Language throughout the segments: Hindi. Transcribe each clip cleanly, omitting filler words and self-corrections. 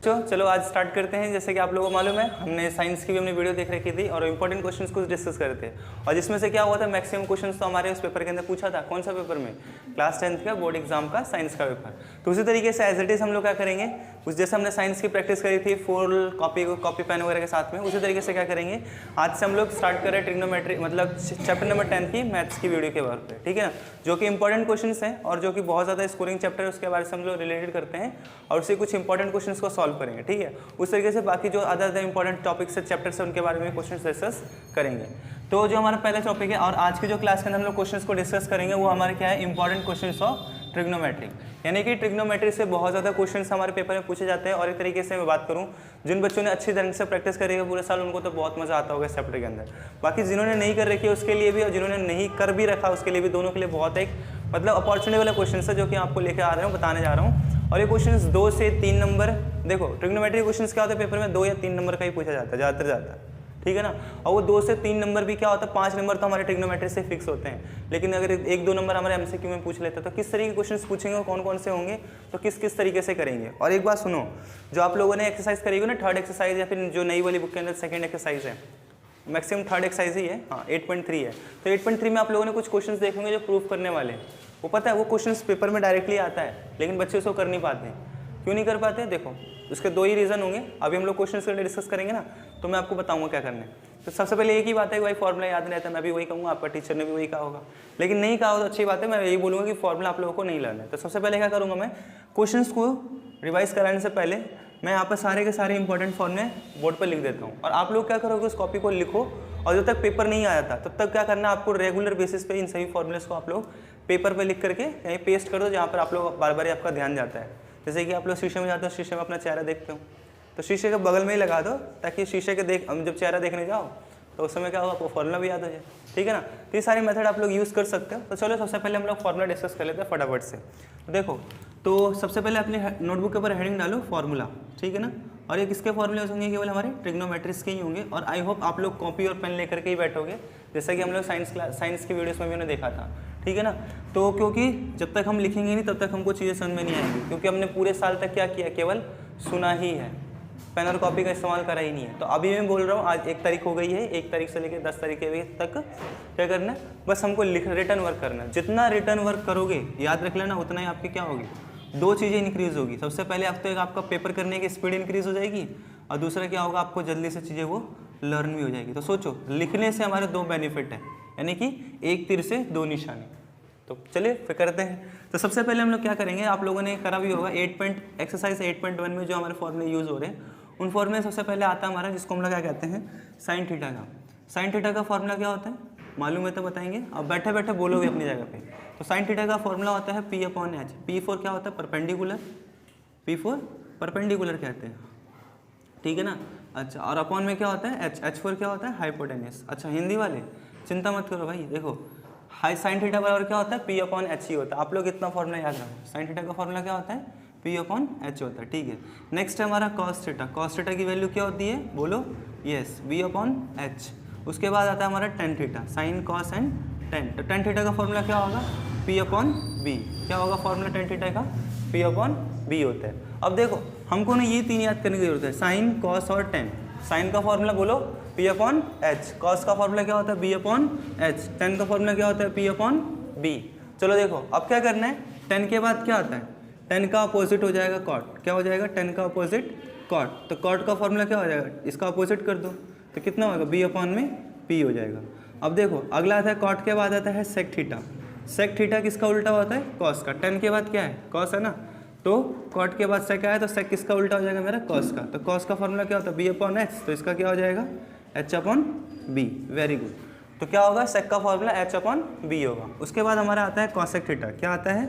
चलो आज स्टार्ट करते हैं। जैसे कि आप लोगों को मालूम है हमने साइंस की भी हमने वीडियो देख रखी थी और इंपॉर्टेंट क्वेश्चंस कुछ डिस्कस करे थे और जिसमें से क्या हुआ था मैक्सिमम क्वेश्चंस तो हमारे उस पेपर के अंदर पूछा था। कौन सा पेपर में? क्लास 10th का बोर्ड एग्जाम का साइंस का पेपर। तो उसी तरीके से एज इट इज हम लोग क्या करेंगे, उस जैसे हमने साइंस की प्रैक्टिस करी थी फुल कॉपी पेन वगैरह के साथ में, उसी तरीके से क्या करेंगे आज से हम लोग स्टार्ट करें ट्रिग्नोमेट्री मतलब चैप्टर नंबर 10 की मैथ्स की वीडियो के बारे पे, ठीक है ना, जो कि इंपॉर्टेंट क्वेश्चंस हैं और जो कि बहुत ज़्यादा स्कोरिंग चैप्टर है उसके बारे से हम लोग रिलेटेड करते हैं और उससे कुछ इंपॉर्टेंट क्वेश्चंस को सॉल्व करेंगे, ठीक है। उस तरीके से बाकी जो अदर इंपॉर्टेंट टॉपिक्स है चैप्टर्स है उनके बारे में क्वेश्चन डिस्कस करेंगे। तो जो हमारा पहला टॉपिक है और आज की जो क्लास के अंदर हम लोग क्वेश्चंस को डिस्कस करेंगे वो हमारे क्या है, इंपॉर्टेंट क्वेश्चंस ऑफ ट्रिग्नोमेट्री। यानी कि ट्रिग्नोमेट्री से बहुत ज़्यादा क्वेश्चंस हमारे पेपर में पूछे जाते हैं और एक तरीके से मैं बात करूं जिन बच्चों ने अच्छी तरह से प्रैक्टिस करी है पूरे साल उनको तो बहुत मज़ा आता होगा इस चैप्टर के अंदर। बाकी जिन्होंने नहीं कर रखी है उसके लिए भी और जिन्होंने नहीं कर भी रखा उसके लिए भी, दोनों के लिए बहुत एक मतलब अपॉर्चुनिटी वाला क्वेश्चन है जो कि आपको लेकर आ रहा हूँ, बताने जा रहा हूँ। और ये क्वेश्चन 2 से 3 नंबर, देखो ट्रिग्नोमेट्री क्वेश्चन क्या होता है पेपर में 2 या 3 नंबर का ही पूछा जाता है ज़्यादातर, ठीक है ना। और वो 2 से 3 नंबर भी क्या होता है, 5 नंबर तो हमारे ट्रिग्नोमेट्री से फिक्स होते हैं। लेकिन अगर 1-2 नंबर हमारे एमसीक्यू में पूछ लेते हैं तो किस तरीके के क्वेश्चंस पूछेंगे, कौन कौन से होंगे, तो किस तरीके से करेंगे। और एक बात सुनो, जो आप लोगों ने एक्सरसाइज करेगी ना थर्ड एक्सरसाइज या फिर जो नई वाली बुक के अंदर सेकंड एक्सरसाइज है, मैक्सिमम थर्ड एक्सरसाइज ही है, हाँ 8.3 है। तो 8.3 में आप लोगों ने कुछ क्वेश्चंस देखेंगे जो प्रूफ करने वाले हैं। वो पता है वो क्वेश्चंस पेपर में डायरेक्टली आता है लेकिन बच्चे उसको कर नहीं पाते हैं। क्यों नहीं कर पाते? देखो उसके 2 ही रीज़न होंगे। अभी हम लोग क्वेश्चंस के लिए डिस्कस करेंगे ना तो मैं आपको बताऊंगा क्या करना है। तो सबसे पहले एक ही बात है कि भाई फॉर्मूला याद नहीं रहता, मैं भी वही कहूँगा, आपका टीचर ने भी वही कहा होगा। लेकिन नहीं कहा हो तो अच्छी बात है, मैं यही बोलूँगा कि फॉर्मूला आप लोगों को नहीं लर्न है। तो सबसे पहले क्या करूँगा, मैं क्वेश्चंस को रिवाइज कराने से पहले मैं यहाँ पर सारे के सारे इंपॉर्टेंट फॉर्मूले बोर्ड पर लिख देता हूँ और आप लोग क्या करोगे उस कॉपी को लिखो और जब तक पेपर नहीं आया था तब तक क्या करना है आपको रेगुलर बेसिस पे इन सभी फॉर्मूलेस को आप लोग पेपर पे लिख करके कहीं पेस्ट कर दो जहाँ पर आप लोग बार बार आपका ध्यान जाता है। जैसे कि आप लोग शीशे में जाते हो, शीशे में अपना चेहरा देखते हो तो शीशे के बगल में ही लगा दो ताकि शीशे के जब चेहरा देखने जाओ तो उस समय क्या होगा आपको फॉर्मूला भी याद हो जाए, ठीक है ना। तो ये सारे मेथड आप लोग यूज़ कर सकते हो। तो चलो सबसे पहले हम लोग फॉर्मूला डिस्कस कर लेते हैं फटाफट से। तो देखो तो सबसे पहले अपनी नोटबुक के ऊपर हेडिंग डालो फॉर्मूला, ठीक है ना। और ये किसके फॉर्मूले होंगे, केवल हमारे ट्रिग्नोमेट्रिक्स के ही होंगे और आई होप आप लोग कॉपी और पेन लेकर के ही बैठोगे जैसा कि हम लोग साइंस की वीडियोस में भी उन्हें देखा था, ठीक है ना। तो क्योंकि जब तक हम लिखेंगे नहीं तब तक हमको चीज़ें समझ में नहीं आएंगी क्योंकि हमने पूरे साल तक क्या किया, केवल सुना ही है, पेन और कॉपी का इस्तेमाल करा ही नहीं है। तो अभी मैं बोल रहा हूँ आज 1 तारीख हो गई है, 1 तारीख से लेकर 10 तारीख तक क्या करना है, बस हमको रिटर्न वर्क करना है। जितना रिटर्न वर्क करोगे याद रख लेना उतना ही आपकी क्या होगी, 2 चीज़ें इंक्रीज़ होगी। सबसे पहले अब तक आपका पेपर करने की स्पीड इंक्रीज़ हो जाएगी और दूसरा क्या होगा, आपको जल्दी से चीज़ें वो लर्न भी हो जाएगी। तो सोचो लिखने से हमारे 2 बेनिफिट हैं, यानी कि एक तीर से 2 निशाने। तो चलिए फिर करते हैं। तो सबसे पहले हम लोग क्या करेंगे, आप लोगों ने करा भी होगा एक्सरसाइज 8.1 में जो हमारे फॉर्मूले यूज़ हो रहे हैं उन फॉर्मूले सबसे पहले आता है हमारा जिसको हम लोग क्या कहते हैं, साइन थीटा का। साइन थीटा का फॉर्मूला क्या होता है मालूम है तो बताएंगे, अब बैठे बैठे बोलोगे अपनी जगह पे। तो साइन थीटा का फॉर्मूला होता है P/H। P फॉर क्या होता है, परपेंडिकुलर, P फॉर परपेंडिकुलर कहते हैं, ठीक है ना। अच्छा और अपॉन में क्या होता है H फॉर क्या होता है, हाइपोटेन्यूस। अच्छा हिंदी वाले चिंता मत करो भाई, देखो हाई साइन थीटा बराबर क्या होता है, P/H ही होता है। आप लोग इतना फॉर्मूला याद रखो, साइन थीटा का फॉर्मूला क्या होता है, P/H होता है, ठीक है। नेक्स्ट है हमारा कॉस थीटा। कॉस थीटा की वैल्यू क्या होती है बोलो, यस V/H। उसके बाद आता है हमारा tan theta, sine cos and ten. तो टेन थीटा का फॉर्मूला क्या होगा, P/B। क्या होगा फॉर्मूला टेन थीटा का, P/B होता है। अब देखो हमको ना ये 3 याद करने की जरूरत है, साइन कॉस और टेन। साइन का फॉर्मूला बोलो P/H, कॉस का फॉर्मूला क्या होता है B/H, टेन का फॉर्मूला क्या होता है P/B। चलो देखो अब क्या करना है, टेन के बाद क्या आता है, टेन का अपोजिट हो जाएगा कॉट। क्या हो जाएगा, टेन का अपोजिट कॉट। तो कॉट का फॉर्मूला क्या हो जाएगा, इसका अपोजिट कर दो तो कितना होगा B/P हो जाएगा। अब देखो अगला आता है कॉट के बाद आता है सेक थीटा। सेक थीटा किसका उल्टा होता है, कॉस का। टेन के बाद क्या है, कॉस है ना, तो कॉट के बाद सेक आया तो सेक किसका उल्टा हो जाएगा मेरा, कॉस का। तो कॉस का फॉर्मूला क्या होता है B/H, तो इसका क्या हो जाएगा H/B। Very good. तो क्या होगा, सेक का फॉर्मूला H/B होगा। उसके बाद हमारा आता है कॉसेक थीटा। क्या आता है,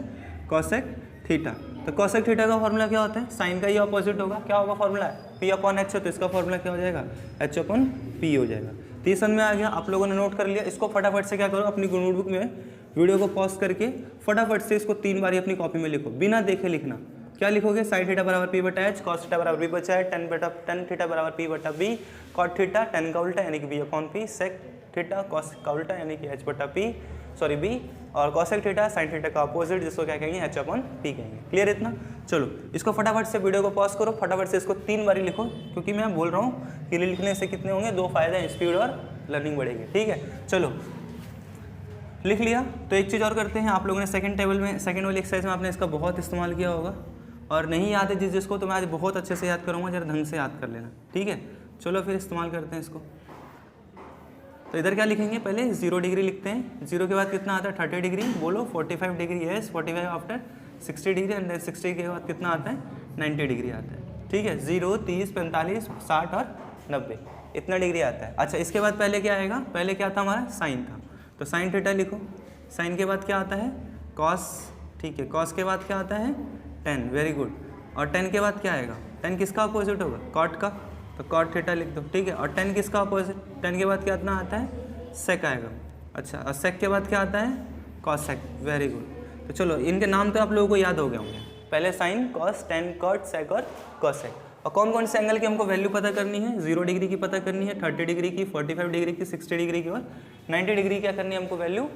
कॉसेक थीटा। तो कॉसेक थीटा का फॉर्मूला क्या होता है, साइन का ही ऑपोजिट होगा। क्या होगा फॉर्मूला, P/H हो तो इसका फॉर्मूला क्या हो जाएगा, H/P हो जाएगा। तो ये समझ में आ गया, आप लोगों ने नोट कर लिया। इसको फटाफट से क्या करो, अपनी नोटबुक में वीडियो को पॉज करके फटाफट से इसको 3 बार अपनी कॉपी में लिखो, बिना देखे लिखना। क्या लिखोगे, साइन थीटा बराबर P/H, कॉस थीटा बराबर P/H, टेन थीटा बराबर P/B, कॉट थीटा टेन का उल्टा यानी कि B/P, सेक थीटा कॉस का उल्टा यानी कि H/P, सॉरी बी, और कॉसेक थीटा साइन थीटा का अपोजिट, जिसको क्या कहेंगे h अपॉन p कहेंगे। क्लियर इतना? चलो इसको फटाफट से वीडियो को पॉज करो, फटाफट से इसको 3 बारी लिखो, क्योंकि मैं बोल रहा हूँ कि लिखने से कितने होंगे, 2 फायदे हैं, स्पीड और लर्निंग बढ़ेगी। ठीक है, चलो लिख लिया। तो एक चीज़ और करते हैं, आप लोगों ने सेकंड टेबल में, सेकंड वाली एक्सरसाइज में आपने इसका बहुत इस्तेमाल किया होगा, और नहीं याद है जिसको, तो मैं आज बहुत अच्छे से याद करूँगा, जरा ढंग से याद कर लेना। ठीक है, चलो फिर इस्तेमाल करते हैं इसको। तो इधर क्या लिखेंगे, पहले 0 डिग्री लिखते हैं। 0 के बाद कितना आता है, 30 डिग्री, बोलो 45 degree, yes 45 after 60 degree, and 60 के बाद कितना आता है, 90 डिग्री आता है। ठीक है, 0, 30, 45, 60 और 90, इतना डिग्री आता है। अच्छा इसके बाद पहले क्या आएगा, पहले क्या था हमारा, साइन था, तो साइन थीटा लिखो। साइन के बाद क्या आता है, कॉस। ठीक है, कॉस के बाद क्या आता है, टेन, वेरी गुड। और टेन के बाद क्या आएगा, टेन किसका अपोजिट होगा, कॉट का, तो कॉट थीटा लिख दो। ठीक है, और टेन किसका अपोजिट, टेन के बाद क्या इतना आता है, सेक आएगा। अच्छा, और सेक के बाद क्या आता है, कॉसेक, वेरी गुड। तो चलो इनके नाम तो आप लोगों को याद हो गए होंगे, पहले साइन, कॉस, टेन, कॉट, सेक और कॉसेक। और कौन कौन से एंगल की हमको वैल्यू पता करनी है, 0 डिग्री की पता करनी है, 30 डिग्री की, 45 डिग्री की, 60 डिग्री की और 90 डिग्री क्या करनी है हमको वैल्यू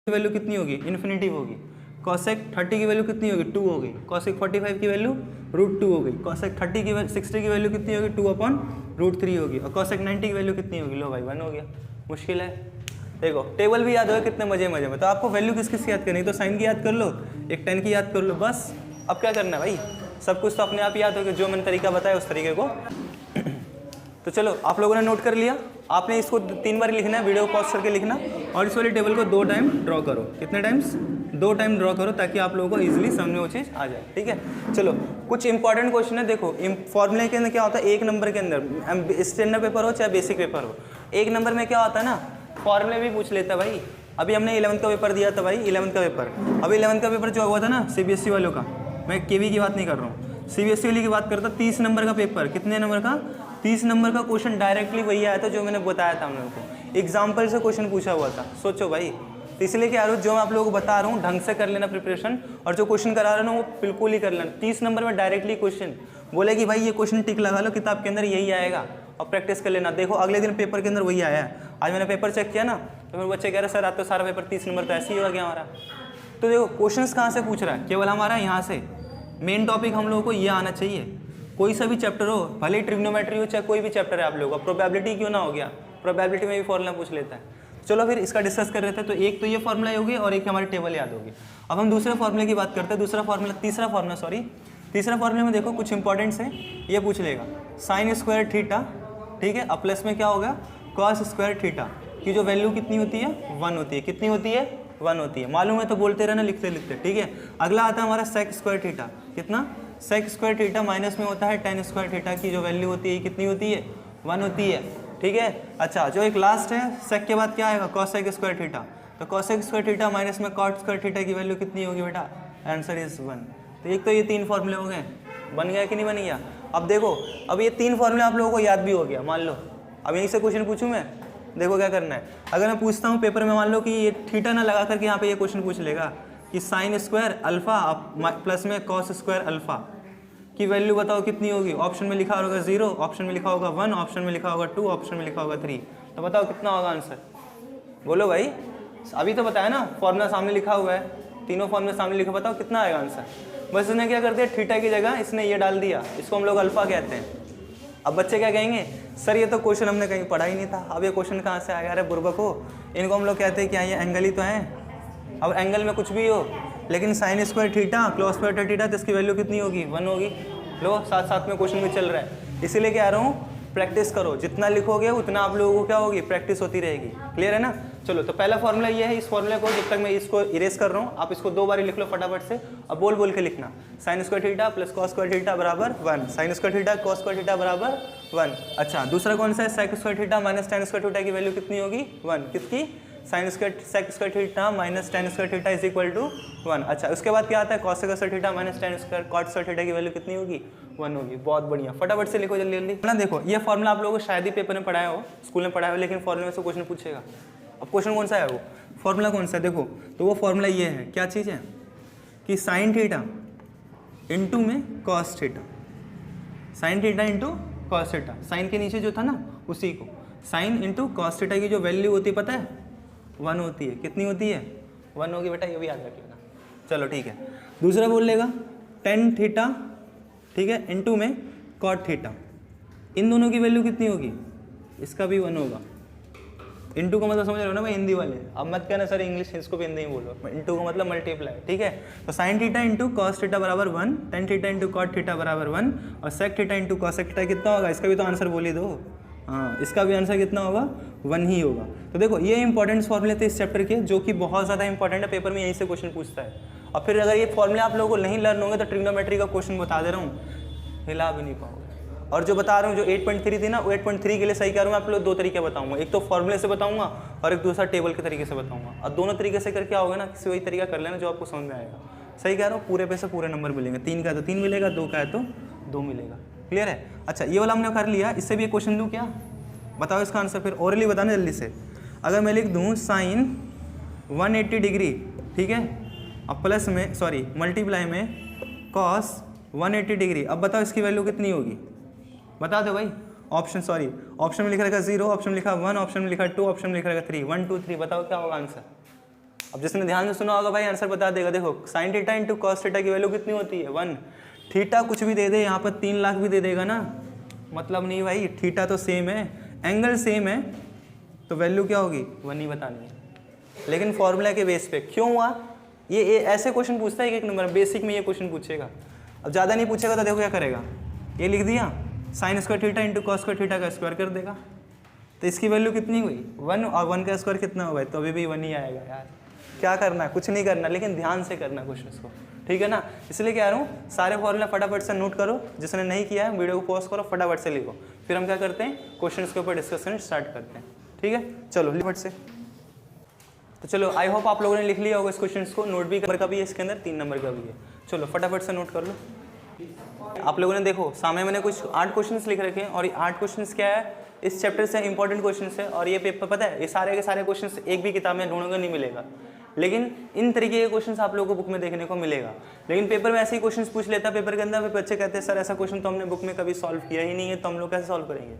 की वैल्यू कितनी होगी, इन्फिनिटी होगी। कॉसेक 30 की वैल्यू कितनी होगी, 2 हो गई। कॉसेक 45 की वैल्यू √2 हो गई। कॉसेक 60 की वैल्यू कितनी होगी, 2/√3 होगी। और कॉसेक 90 की वैल्यू कितनी होगी, लो भाई 1 हो गया। मुश्किल है, देखो टेबल भी याद होगा कितने मजे में। तो आपको वैल्यू किस किस याद करनी, तो साइन की याद कर लो, एक टेन की याद कर लो, बस। अब क्या करना है भाई, सब कुछ तो अपने आप याद होगा, जो मैंने तरीका बताया उस तरीके को। तो चलो आप लोगों ने नोट कर लिया, आपने इसको 3 बार लिखना है, वीडियो पॉज करके लिखना, और इस वाले टेबल को 2 टाइम ड्रॉ करो। कितने टाइम्स, 2 टाइम ड्रॉ करो, ताकि आप लोगों को इजीली समझ में वो चीज़ आ जाए। ठीक है, चलो कुछ इंपॉर्टेंट क्वेश्चन है। देखो फॉर्मूले के अंदर क्या होता है, 1 नंबर के अंदर स्टैंडर्ड पेपर हो चाहे बेसिक पेपर हो, 1 नंबर में क्या होता है ना, फॉर्मूले भी पूछ लेता है भाई। अभी हमने 11th का पेपर दिया था भाई, 11th का पेपर। अभी 11th का पेपर जो हुआ था ना CBSE वालों का, मैं केवी की बात नहीं कर रहा हूँ, CBSE वाली की बात करता। 30 नंबर का पेपर, कितने नंबर का, 30 नंबर का क्वेश्चन डायरेक्टली वही आया था जो मैंने बताया था हम लोगों को, एग्जाम्पल से क्वेश्चन पूछा हुआ था। सोचो भाई, तो इसलिए क्या जो मैं आप लोगों को बता रहा हूँ ढंग से कर लेना प्रिपरेशन, और जो क्वेश्चन करा रहा हूँ वो बिल्कुल ही कर लेना। 30 नंबर में डायरेक्टली क्वेश्चन बोले कि भाई ये क्वेश्चन टिक लगा लो, किताब के अंदर यही आएगा, और प्रैक्टिस कर लेना। देखो अगले दिन पेपर के अंदर वही आया है। आज मैंने पेपर चेक किया ना, तो मेरे बच्चे कह रहे सर आज तो सारा पेपर 30 नंबर तो ऐसे ही हो गया हमारा। तो देखो क्वेश्चंस कहाँ से पूछ रहा है, केवल हमारा यहाँ से मेन टॉपिक हम लोगों को ये आना चाहिए। कोई सा भी चैप्टर हो, भले ही ट्रिग्नोमेट्री हो चाहे कोई भी चैप्टर है आप लोगों का, प्रोबेबिलिटी क्यों ना हो गया, प्रोबेबिलिटी में भी फॉर्मूला पूछ लेता है। चलो फिर इसका डिस्कस कर रहे थे, तो एक तो ये फॉर्मूला होगी और एक हमारी टेबल याद होगी। अब हम दूसरे फॉर्मूले की बात करते हैं। तीसरा फॉर्मूला में देखो कुछ इंपॉर्टेंट्स है, ये पूछ लेगा साइन स्क्वायर थीटा, ठीक है, अब प्लस में क्या होगा, कॉस स्क्वायर थीटा की जो वैल्यू कितनी होती है, 1 होती है। कितनी होती है, 1 होती है। मालूम है तो बोलते रहना, लिखते लिखते। ठीक है, अगला आता है हमारा सेक स्क्वायर थीटा। कितना, सेक स्क्वायर थीटा माइनस में होता है टेन स्क्वायर थीटा की जो वैल्यू होती है कितनी होती है, 1 होती है। ठीक है, अच्छा जो एक लास्ट है सेक के बाद क्या आएगा, कॉसेक स्क्वायर थीटा। तो कॉसेक स्क्वायर थीटा माइनस में कॉट स्क्वायर थीटा की वैल्यू कितनी होगी बेटा, आंसर इज 1। तो एक तो ये 3 फॉर्मूले हो गए, बन गया कि नहीं बन गया। अब देखो, अब ये 3 फॉर्मूले आप लोगों को याद भी हो गया, मान लो। अब यहीं से क्वेश्चन पूछूं मैं, देखो क्या करना है। अगर मैं पूछता हूँ पेपर में, मान लो कि ये थीटा ना लगा करके यहाँ पे ये क्वेश्चन पूछ लेगा कि साइन स्क्वायर अल्फा प्लस में कॉस स्क्वायर अल्फा की वैल्यू बताओ कितनी होगी। ऑप्शन में लिखा होगा 0, ऑप्शन में लिखा होगा 1, ऑप्शन में लिखा होगा 2, ऑप्शन में लिखा होगा 3। तो बताओ कितना होगा आंसर, बोलो भाई। अभी तो बताया ना, फॉर्मूला सामने लिखा हुआ है, तीनों फॉर्मूला सामने लिखा, बताओ कितना आएगा आंसर। बस इसने क्या कर दिया, थीटा की जगह इसने ये डाल दिया, इसको हम लोग अल्फा कहते हैं। अब बच्चे क्या कहेंगे, सर ये तो क्वेश्चन हमने कहीं पढ़ा ही नहीं था, अब ये क्वेश्चन कहाँ से आया। अरे बुर्बक हो, इनको हम लोग कहते हैं क्या ये एंगल ही तो है। अब एंगल में कुछ भी हो, लेकिन sign square theta close square theta, तो इसकी वैल्यू कितनी होगी, 1 होगी। लो साथ साथ में क्वेश्चन भी चल रहा है, इसीलिए कह रहा हूँ प्रैक्टिस करो, जितना लिखोगे उतना आप लोगों को क्या होगी, प्रैक्टिस होती रहेगी। क्लियर है ना। चलो तो पहला फॉर्मूला ये है, इस फॉर्मूले को जब तक मैं इसको इरेज कर रहा हूँ आप इसको 2 बार लिख लो फटाफट से। अब बोल बोल के लिखना, sine square theta plus cos square theta बराबर 1, sine square theta cos square theta बराबर 1। अच्छा दूसरा कौन सा है, sec square theta minus tan square theta की वैल्यू कितनी होगी, 1। किसकी, sine square sec square theta minus tan square theta is equal to 1। अच्छा उसके बाद क्या आता है, cos square theta minus tan square cot square theta की वैल्यू कितनी होगी, 1 होगी। बहुत बढ़िया, फटाफट से लिखो जल्दी जल्दी ना। देखो ये फॉर्मूला आप लोगों को शायद ही पेपर में पढ़ाया हो, स्कूल में पढ़ाया हो, लेकिन फॉर्मूले में से क्वेश्चन पूछेगा। अब क्वेश्चन कौन सा है, वो फॉर्मूला कौन सा है, देखो तो वो फॉर्मूला ये है, क्या चीज़ है कि साइन थीटा इंटू में cos theta, sine theta into cos theta, sine के नीचे जो था ना उसी को, साइन इंटू कॉस थीटा की जो वैल्यू होती है पता है, 1 होती है। कितनी होती है, 1 होगी बेटा, ये भी याद रख लेना। चलो ठीक है, दूसरा बोल लेगा टेन थीटा, ठीक है, इंटू में कॉट थीटा, इन दोनों की वैल्यू कितनी होगी, इसका भी 1 होगा। इंटू का मतलब समझ रहे हो ना भाई, हिंदी वाले, अब मत कहना सर इंग्लिश, इसको भी हिंदी ही बोलो। इंटू का मतलब मल्टीप्लाई, ठीक है। तो sine theta into cos theta बराबर 1, tan theta into cot theta बराबर 1, और sec theta into cosec theta कितना होगा, इसका भी तो आंसर बोल ही दो। हाँ इसका भी आंसर कितना होगा, 1 ही होगा। तो देखो ये इंपॉर्टेंट फॉर्मूले थे इस चैप्टर के, जो कि बहुत ज़्यादा इंपॉर्टेंट है, पेपर में यहीं से क्वेश्चन पूछता है। और फिर अगर ये फॉर्मूले आप लोगों को नहीं लर्न होंगे तो ट्रिग्नोमेट्री का क्वेश्चन बता दे रहा हूँ, हिला भी नहीं पाओगे। और जो बता रहा हूँ जो 8.3 थी ना, वो 8.3 के लिए सही कह रहा हूँ, मैं आप लोग 2 तरीके बताऊंगा, एक तो फॉर्मूले से बताऊंगा और एक दूसरा टेबल के तरीके से बताऊंगा। और दोनों तरीके से करके आओगे ना, किसी वही तरीका कर लेना जो आपको समझ में आएगा। सही कह रहा हूँ, पूरे पे से पूरे नंबर मिलेंगे, 3 का है तो 3 मिलेगा, 2 का है तो 2 मिलेगा। क्लियर है। अच्छा ये वाला हमने कर लिया, इससे भी एक क्वेश्चन दूँ क्या, बताओ इसका आंसर, फिर ओरली बताना जल्दी से। अगर मैं लिख दूँ साइन 180 डिग्री, ठीक है, अब प्लस में सॉरी मल्टीप्लाई में कॉस 180 डिग्री, अब बताओ इसकी वैल्यू कितनी होगी, बता दो भाई। ऑप्शन में लिखा रहेगा 0, ऑप्शन में लिखा 1, ऑप्शन में लिखा 2, ऑप्शन में लिखा रहेगा 3, 1 2 3, बताओ क्या होगा आंसर। अब जिसने ध्यान से सुना होगा भाई आंसर बता देगा। देखो sign theta into cos theta की वैल्यू कितनी होती है 1। थीटा कुछ भी दे दे, यहाँ पर 3 लाख भी दे देगा ना, मतलब नहीं भाई, थीटा तो सेम है, एंगल सेम है, तो वैल्यू क्या होगी 1 ही बतानी है। लेकिन फॉर्मूला के बेस पे क्यों हुआ, ये ऐसे क्वेश्चन पूछता है, एक नंबर बेसिक में ये क्वेश्चन पूछेगा। अब ज़्यादा नहीं पूछेगा तो देखो क्या करेगा, ये लिख दिया sign square theta into cos square theta का स्क्वायर कर देगा, तो इसकी वैल्यू कितनी हुई 1, और 1 का स्क्वायर कितना हुआ है, तो अभी भी 1 ही आएगा यार। क्या करना है, कुछ नहीं करना, लेकिन ध्यान से करना क्वेश्चन को, ठीक है ना। इसलिए कह रहा हूँ सारे फॉर्मूला फटाफट से नोट करो, जिसने नहीं किया है वीडियो को पॉज करो, फटाफट से लिखो, फिर हम क्या करते हैं क्वेश्चन के ऊपर डिस्कशन स्टार्ट करते हैं, ठीक है। चलो फटाफट से, तो चलो आई होप आप लोगों ने लिख लिया होगा इस क्वेश्चन को, नोट भी नंबर का भी है इसके अंदर, 3 नंबर का भी है। चलो फटाफट से नोट कर लो। आप लोगों ने देखो सामने मैंने कुछ 8 क्वेश्चंस लिख रखे हैं, और ये 8 क्वेश्चंस क्या है, इस चैप्टर से इंपॉर्टेंट क्वेश्चंस है, और ये पेपर पता है ये सारे के सारे क्वेश्चंस एक भी किताब में ढूंढोगे नहीं मिलेगा, लेकिन इन तरीके के क्वेश्चंस आप लोगों को बुक में देखने को मिलेगा। लेकिन पेपर में ऐसे ही क्वेश्चंस पूछ लेता है पेपर के अंदर, बच्चे कहते हैं सर ऐसा क्वेश्चन तो हमने बुक में कभी सॉल्व किया ही नहीं है, तो हम लोग कैसे सॉल्व करेंगे।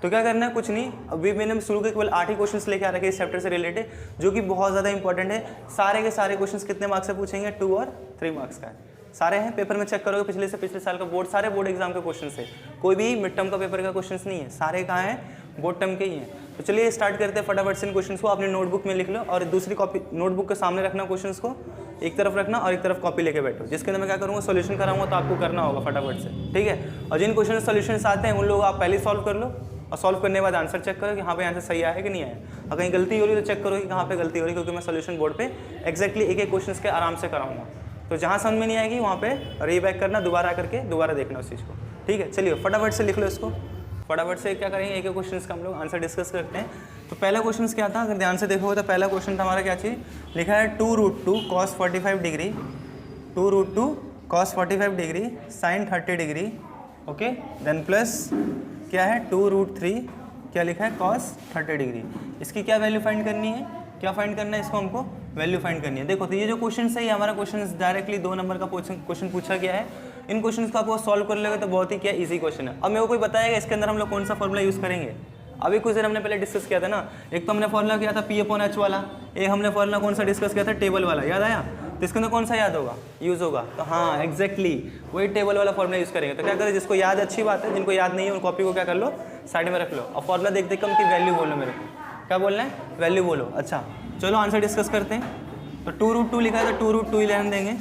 तो क्या करना है, कुछ नहीं, अभी मैंने शुरू के केवल 8 ही क्वेश्चंस लेके आ रखे इस चैप्टर से रिलेटेड, जो कि बहुत ज़्यादा इंपॉर्टेंट है। सारे के सारे क्वेश्चंस कितने मार्क्स से पूछेंगे, 2 और 3 मार्क्स का है, सारे हैं। पेपर में चेक करोगे पिछले से पिछले साल का बोर्ड, सारे बोर्ड एग्जाम के क्वेश्चन है, कोई भी मिड टर्म का पेपर का क्वेश्चन नहीं है, सारे कहाँ हैं बोर्ड टर्म के ही हैं। तो चलिए स्टार्ट करते हैं फटाफट से इन क्वेश्चंस को, अपनी नोटबुक में लिख लो, और दूसरी कॉपी नोटबुक के सामने रखना, क्वेश्चंस को एक तरफ रखना और एक तरफ कॉपी लेके बैठो, जिसके अंदर मैं क्या करूँगा सोल्यूशन कराऊंगा, तो आपको करना होगा फटाफट से, ठीक है। और जिन क्वेश्चन सोल्यूशन आते हैं उन लोग आप पहले सॉल्व कर लो, और सॉल्व करने के बाद आंसर चेक करो कि हाँ भाई आंसर सही आया है कि नहीं आया। अगर कहीं गलती हो रही है तो चेक करो कि कहाँ पे गलती हो रही है, क्योंकि मैं सोल्यूशन बोर्ड पे एक्जैक्टली एक क्वेश्चन के आराम से कराऊंगा, तो जहाँ समझ में नहीं आएगी वहाँ पे रीबैक करना, दोबारा करके दोबारा देखना उस चीज़ को, ठीक है। चलिए फटाफट से लिख लो इसको, फटाफट से क्या करेंगे एक क्वेश्चन का हम लोग आंसर डिस्कस करते हैं। तो पहला क्वेश्चन क्या था, अगर ध्यान से देखोगे तो पहला क्वेश्चन था हमारा क्या चीज़ लिखा है, 2√2 cos 45 degree, 2√2 cos 45 degree sin 30 degree, okay, then plus क्या है 2√3 क्या लिखा है cos 30 डिग्री। इसकी क्या वैल्यू फाइंड करनी है, क्या फाइंड करना है, इसको हमको वैल्यू फाइंड करनी है। देखो तो ये जो क्वेश्चन है, ये हमारा क्वेश्चन डायरेक्टली 2 नंबर का क्वेश्चन पूछा गया है। इन क्वेश्चंस को आपको सॉल्व कर लेगा तो बहुत ही क्या इजी क्वेश्चन है। अब मेरे को कोई बताएगा इसके अंदर हम लोग कौन सा फॉर्मूला यूज़ करेंगे। अभी कुछ देर हमने पहले डिस्कस किया था ना, एक तो हमने फॉर्मूला किया था P/H वाला, एक हमने फॉर्मूला कौन सा डिस्कस किया था टेबल वाला, याद आया। तो इसके अंदर कौन सा याद होगा, यूज़ होगा, तो हाँ एग्जैक्टली वही टेबल वाला फॉर्मूला यूज़ करेंगे। तो क्या करें, जिसको याद अच्छी बात है, जिनको याद नहीं है उन कॉपी को क्या कर लो साइड में रख लो, और फॉर्मूला देख देख कर उनकी वैल्यू बोलो, मेरे को क्या बोलना है, वैल्यू बोलो। अच्छा चलो आंसर डिस्कस करते हैं। तो 2√2 लिखा है तो 2√2 ही लेने देंगे,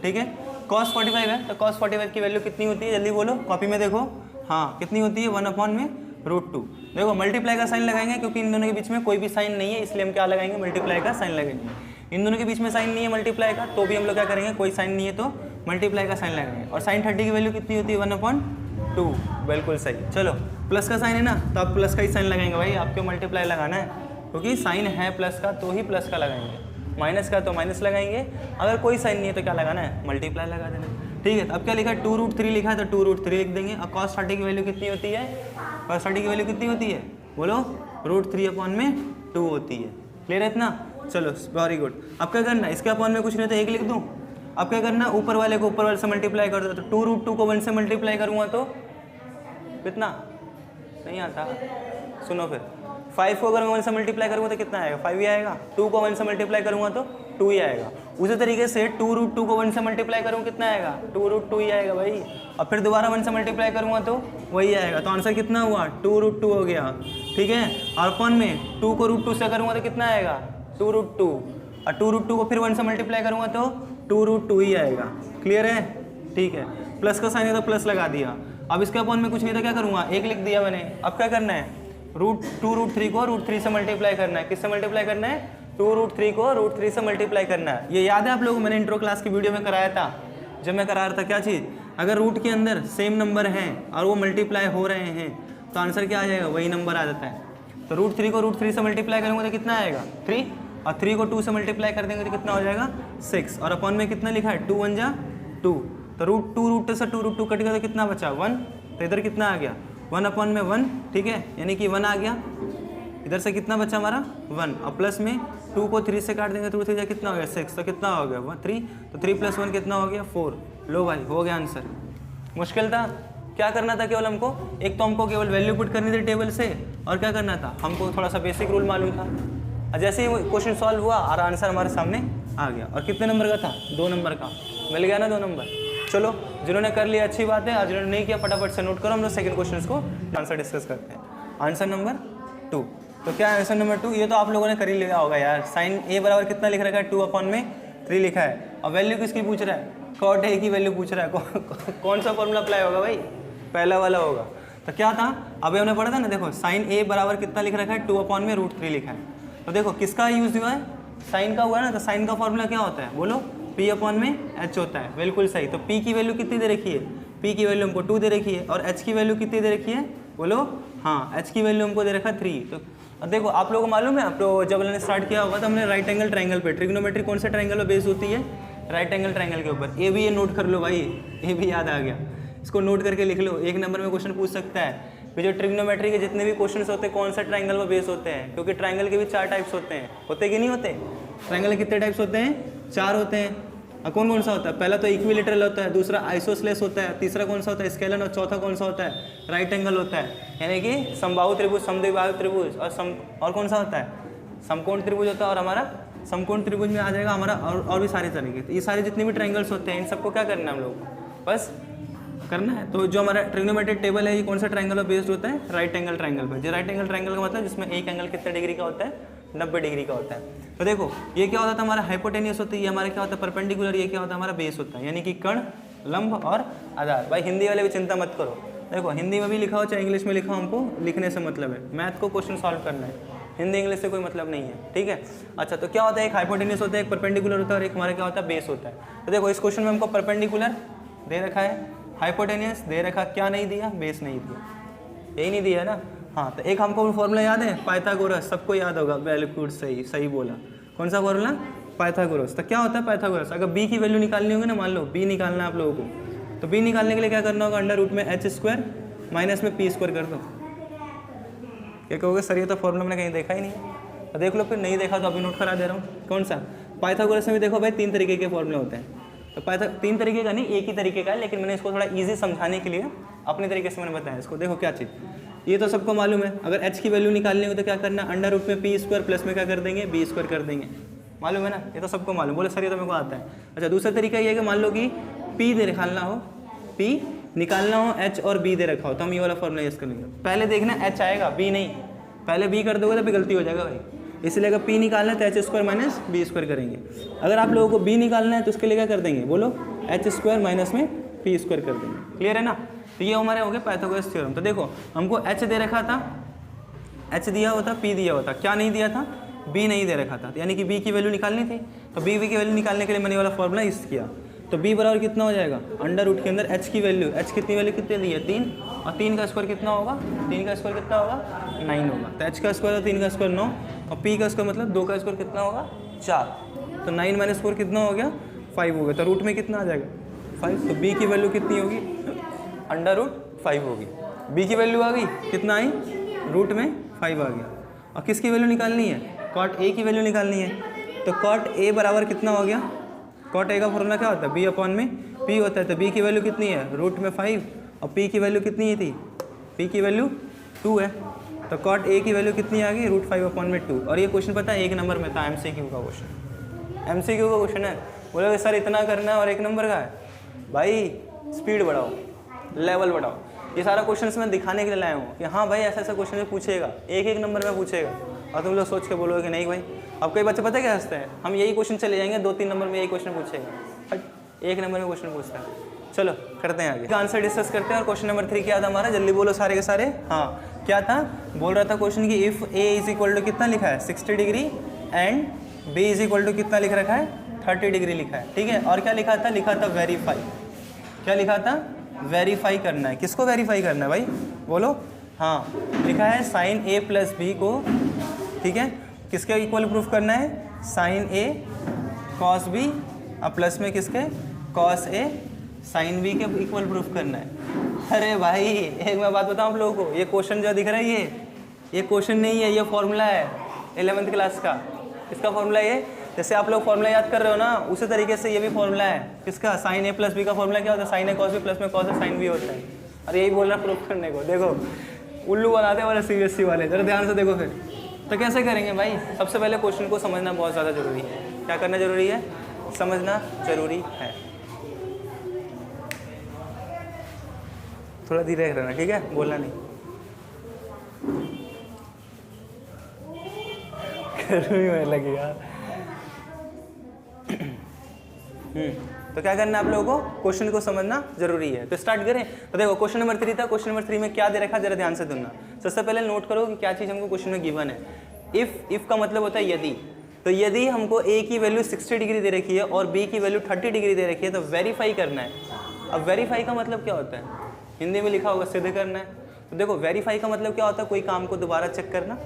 ठीक है। cos 45 है तो cos 45 की वैल्यू कितनी होती है, जल्दी बोलो, कॉपी में देखो, हाँ कितनी होती है 1/√2। देखो मल्टीप्लाई का साइन लगाएंगे, क्योंकि इन दोनों के बीच में कोई भी साइन नहीं है, इसलिए हम क्या लगाएंगे, मल्टीप्लाई का साइन लगाएंगे। इन दोनों के बीच में साइन नहीं है मल्टीप्लाई का, तो भी हम लोग क्या करेंगे, कोई साइन नहीं है तो मल्टीप्लाई का साइन लगाएंगे। और sin 30 की वैल्यू कितनी होती है 1/2, बिल्कुल सही। चलो प्लस का साइन है ना, तो आप प्लस का ही साइन लगाएंगे भाई, आपको मल्टीप्लाई लगाना है, क्योंकि साइन है प्लस का तो ही प्लस का लगाएंगे, माइनस का तो माइनस लगाएंगे। अगर कोई साइन नहीं है तो क्या लगाना है, मल्टीप्लाई लगा देना, ठीक है। अब क्या लिखा है 2√3 लिखा है तो 2√3 लिख देंगे। और cos 30 की वैल्यू कितनी होती है, cos 30 की वैल्यू कितनी होती है, बोलो √3/2 होती है। क्लियर है इतना, चलो वेरी गुड। अब क्या करना है, इसके अपॉन में कुछ नहीं तो 1 लिख दूँ। अब क्या करना है, ऊपर वाले को ऊपर वाले से मल्टीप्लाई कर दो, तो 2√2 को 1 से मल्टीप्लाई करूँगा तो कितना, नहीं आता, सुनो फिर 5 को अगर मैं 1 से मल्टीप्लाई करूँगा तो कितना आएगा, 5 ही आएगा। 2 को 1 से मल्टीप्लाई करूँगा तो 2 ही आएगा। उसी तरीके से 2√2 को 1 से मल्टीप्लाई करूँ कितना आएगा, 2√2 ही आएगा भाई। और फिर दोबारा 1 से मल्टीप्लाई करूँगा तो वही आएगा। तो आंसर कितना हुआ, 2√2 हो गया, ठीक है। और अपन में 2 को √2 से करूँगा तो कितना आएगा, 2√2, और 2√2 को फिर 1 से मल्टीप्लाई करूँगा तो 2√2 ही आएगा। क्लियर है, ठीक है। प्लस का साइन है तो प्लस लगा दिया। अब इसके अपॉन में कुछ नहीं तो क्या करूँगा, 1 लिख दिया मैंने। अब क्या करना है, √2√3 को √3 से मल्टीप्लाई करना है। किससे मल्टीप्लाई करना है, 2√3 को √3 से मल्टीप्लाई करना है। ये याद है आप लोगों को, मैंने इंट्रो क्लास की वीडियो में कराया था, जब मैं करा रहा था क्या चीज़, अगर रूट के अंदर सेम नंबर हैं और वो मल्टीप्लाई हो रहे हैं तो आंसर क्या आ जाएगा, वही नंबर आ जाता है। तो √3 को √3 से मल्टीप्लाई करेंगे तो कितना आएगा 3, और 3 को 2 से मल्टीप्लाई कर देंगे तो कितना हो जाएगा 6, और अपॉन में कितना लिखा है 2 1 जा 2, तो √2 से 2√2 कट गया तो कितना बचा 1, तो इधर कितना आ गया 1/1, ठीक है, यानी कि 1 आ गया। इधर से कितना बचा हमारा 1, और प्लस में 2 को 3 से काट देंगे तो 3 कितना हो गया 6, तो कितना हो गया 3, तो 3 + 1 कितना हो गया 4। लो भाई हो गया आंसर। मुश्किल था, क्या करना था केवल हमको, एक तो हमको केवल वैल्यू पुट करनी थी टेबल से, और क्या करना था हमको थोड़ा सा बेसिक रूल मालूम था। और जैसे ही क्वेश्चन सॉल्व हुआ और आंसर हमारे सामने आ गया। और कितने नंबर का था? 2 नंबर का। मिल गया ना 2 नंबर। चलो जिन्होंने कर लिया अच्छी बात है, और जिन्होंने नहीं किया फटाफट से नोट करो। हम लोग सेकंड क्वेश्चन को आंसर डिस्कस करते हैं। Answer number 2। तो क्या है आंसर नंबर 2? ये तो आप लोगों ने कर ही लिया होगा यार। साइन ए बराबर कितना लिख रखा है? 2/3 लिखा है। और वैल्यू किसकी पूछ रहा है? कॉट ए की वैल्यू पूछ रहा है। कौन सा फॉर्मूला अप्लाई होगा भाई? पहला वाला होगा। तो क्या था अभी हमने पढ़ा था ना, देखो साइन ए बराबर कितना लिख रखा है? 2/√3 लिखा है। तो देखो किसका यूज हुआ है? साइन का हुआ है ना। तो साइन का फॉर्मूला क्या होता है बोलो? P/H होता है। बिल्कुल सही। तो P की वैल्यू कितनी दे रखी है? P की वैल्यू हमको 2 दे रखी है। और H की वैल्यू कितनी दे रखी है बोलो? हाँ, H की वैल्यू हमको दे रखा है 3। तो अब देखो आप लोगों को मालूम है, आप लोग जब हमने स्टार्ट किया होगा तो हमने राइट एंगल ट्रायंगल पे, ट्रिग्नोमेट्री कौन से ट्रायंगल पे बेस्ड होती है? राइट एंगल ट्रायंगल के ऊपर। ए भी ये नोट कर लो भाई, ये भी याद आ गया, इसको नोट करके लिख लो। 1 नंबर में क्वेश्चन पूछ सकता है कि जो ट्रिग्नोमेट्री के जितने भी क्वेश्चंस होते हैं कौन सा ट्रायंगल पर बेस होते हैं, क्योंकि ट्रायंगल के भी 4 टाइप्स होते हैं। होते कि नहीं होते? ट्रायंगल के कितने टाइप्स होते हैं? 4 होते हैं। और कौन कौन सा होता है? पहला तो इक्विलेटरल होता है, दूसरा आइसोस्लेस होता है, तीसरा कौन सा होता है? स्केलन, और चौथा कौन सा होता है? राइट एंगल होता है। यानी कि समबाहु त्रिभुज, समद्विबाहु त्रिभुज और कौन सा होता है? समकोण त्रिभुज होता है। और हमारा समकोण त्रिभुज में आ जाएगा हमारा और भी सारे तरीके। तो ये सारे जितने भी ट्रायंगल्स होते हैं इन सबको क्या करना है हम लोग को? बस करना है। तो जो हमारा ट्रिग्नोमेट्रिक टेबल है ये कौन सा ट्रायंगल पर बेस्ड होता है? राइट एंगल ट्रायंगल पर। जो राइट एंगल ट्रायंगल का मतलब जिसमें एक एंगल कितने डिग्री का होता है? 90 डिग्री का होता है। तो देखो ये क्या होता था हमारा? हाइपोटेनियस होता है। ये हमारा क्या होता है? परपेंडिकुलर। ये क्या होता है? हमारा बेस होता है, यानी कि कर्ण, लंब और आधार। भाई हिंदी वाले भी चिंता मत करो, देखो हिंदी में भी लिखा हो चाहे इंग्लिश में लिखा हो, हमको लिखने से मतलब है। मैथ को क्वेश्चन सॉल्व करना है, हिंदी इंग्लिश से कोई मतलब नहीं है, ठीक है। अच्छा तो क्या होता है? एक हाइपोटेनियस होता है, एक परपेंडिकुलर होता है, और एक हमारा क्या होता है? बेस होता है। तो देखो इस क्वेश्चन में हमको परपेंडिकुलर दे रखा है, हाइपोटेनियस दे रखा, क्या नहीं दिया? बेस नहीं दिया, यही नहीं दिया है ना। हाँ तो एक हमको फॉर्मूला याद है, पाइथागोरस, सबको याद होगा। बिल्कुल सही बोला। कौन सा फॉर्मूला? पाइथागोरस। तो क्या होता है पाइथागोरस? अगर b की वैल्यू निकालनी होगी ना, मान लो b निकालना है आप लोगों को, तो b निकालने के लिए क्या करना होगा? √h² माइनस में p² कर दो। क्या कहोगे सर ये तो फॉर्मूला मैंने कहीं देखा ही नहीं है। तो देख लो, फिर नहीं देखा तो अभी नोट करा दे रहा हूँ। कौन सा? पाइथागोरस में भी देखो भाई 3 तरीके के फॉर्मूले होते हैं। तो 3 तरीके का नहीं, एक ही तरीके का है, लेकिन मैंने इसको थोड़ा ईजी समझाने के लिए अपने तरीके से मैंने बताया इसको। देखो क्या चीज़, ये तो सबको मालूम है, अगर h की वैल्यू निकालनी हो तो क्या करना? √p² प्लस में क्या कर देंगे? b² कर देंगे। मालूम है ना, ये तो सबको मालूम। बोले सर ये तो मेरे को आता है। अच्छा दूसरा तरीका ये है कि मान लो कि p दे निकालना हो, p निकालना हो, h और b दे रखा हो, तो हम ये वाला फॉर्मूला यूज़ करेंगे। पहले देखना h आएगा, b नहीं। पहले b कर दोगे तो भी गलती हो जाएगा भाई, इसलिए अगर p निकालना है तो h² माइनस b² करेंगे। अगर आप लोगों को b निकालना है तो उसके लिए क्या कर देंगे बोलो? h² माइनस में p² कर देंगे। क्लियर है ना। तो ये हमारे हो गए पाइथागोरस थ्योरम। तो देखो हमको h दे रखा था, h दिया होता, p दिया होता, क्या नहीं दिया था? b नहीं दे रखा था, यानी कि b की वैल्यू निकालनी थी। तो b की वैल्यू निकालने के लिए मैंने वाला फॉर्मूला यूज़ किया। तो b बराबर कितना हो जाएगा? √ के अंदर h की वैल्यू, h कितनी वैल्यू कितनी दी है? 3, और 3 का स्क्वायर कितना होगा? 3 का स्क्वायर कितना होगा? 9 होगा। तो h का स्क्वायर और 3 का स्क्वायर 9, और p का स्क्वायर मतलब 2 का स्क्वायर कितना होगा? 4। तो 9 - 4 कितना हो गया? 5 हो गया। तो रूट में कितना आ जाएगा? 5। तो b की वैल्यू कितनी होगी? √5 होगी। b की वैल्यू आ गई, कितना आई? रूट में 5 आ गया। और किसकी वैल्यू निकालनी है? कॉट a की वैल्यू निकालनी है। तो कॉट a बराबर कितना हो गया? कॉट a का फॉर्मूला क्या होता है? b/p होता है। तो b की वैल्यू कितनी है? √5, और p की वैल्यू कितनी थी? p की वैल्यू 2 है। तो कॉट a की वैल्यू कितनी आ गई? √5/2। और ये क्वेश्चन पता है 1 नंबर में था, MCQ का क्वेश्चन। MCQ का क्वेश्चन है। बोलोगे सर इतना करना है और 1 नंबर का है? भाई स्पीड बढ़ाओ, लेवल बढ़ाओ। ये सारा क्वेश्चन मैं दिखाने के लिए लाया हूँ कि हाँ भाई ऐसा ऐसा क्वेश्चन में पूछेगा, 1 नंबर में पूछेगा, और तुम लोग सोच के बोलोगे कि नहीं भाई। अब कई बच्चे पता क्या हंसते हैं, हम यही क्वेश्चन चले जाएंगे, 2-3 नंबर में यही क्वेश्चन पूछेगा, 1 नंबर में क्वेश्चन पूछता है। चलो करते हैं आगे, आंसर डिस्कस करते हैं। और क्वेश्चन नंबर 3 क्या था हमारा? जल्दी बोलो सारे के सारे। हाँ क्या था? बोल रहा था क्वेश्चन की इफ़ a = कितना लिखा है? 60 डिग्री एंड b = कितना लिख रखा है? 30 डिग्री लिखा है, ठीक है। और क्या लिखा था? लिखा था वेरीफाई। क्या लिखा था? वेरीफाई करना है। किसको वेरीफाई करना है भाई बोलो? हाँ लिखा है साइन a + b को, ठीक है, किसके इक्वल प्रूफ करना है? साइन a cos b, और प्लस में किसके? cos a साइन b के इक्वल प्रूफ करना है। अरे भाई एक मैं बात बताऊँ आप लोगों को, ये क्वेश्चन जो दिख रहा है ये क्वेश्चन नहीं है, ये फॉर्मूला है 11th क्लास का। इसका फॉर्मूला ये, जैसे आप लोग फॉर्मूला याद कर रहे हो ना, उसी तरीके से ये भी फॉर्मूला है। किसका? साइन a + b का फॉर्मूला क्या होता है? Sine a cos b plus में cos a साइन b होता है। और यही बोल रहा है प्रूफ करने को। देखो उल्लू बनाते वाले CBSE वाले, जरा ध्यान से देखो फिर। तो तो कैसे करेंगे भाई? सबसे पहले क्वेश्चन को समझना बहुत ज़्यादा जरूरी है। क्या करना जरूरी है? समझना जरूरी है। थोड़ा धीरे रहना, ठीक है, बोलना नहीं। गर्मी में लगी यार। तो क्या करना है आप लोगों को? क्वेश्चन को समझना जरूरी है। तो स्टार्ट करें। तो देखो क्वेश्चन नंबर 3 था। क्वेश्चन नंबर 3 में क्या दे रखा, जरा ध्यान से सुनना। सबसे पहले नोट करो कि क्या चीज़ हमको क्वेश्चन में गिवन है। इफ का मतलब होता है यदि। तो यदि हमको ए की वैल्यू 60 डिग्री दे रखी है और बी की वैल्यू 30 डिग्री दे रखी है तो वेरीफाई करना है। अब वेरीफाई का मतलब क्या होता है? हिंदी में लिखा होगा सिद्ध करना है। तो देखो वेरीफाई का मतलब क्या होता है? कोई काम को दोबारा चेक करना,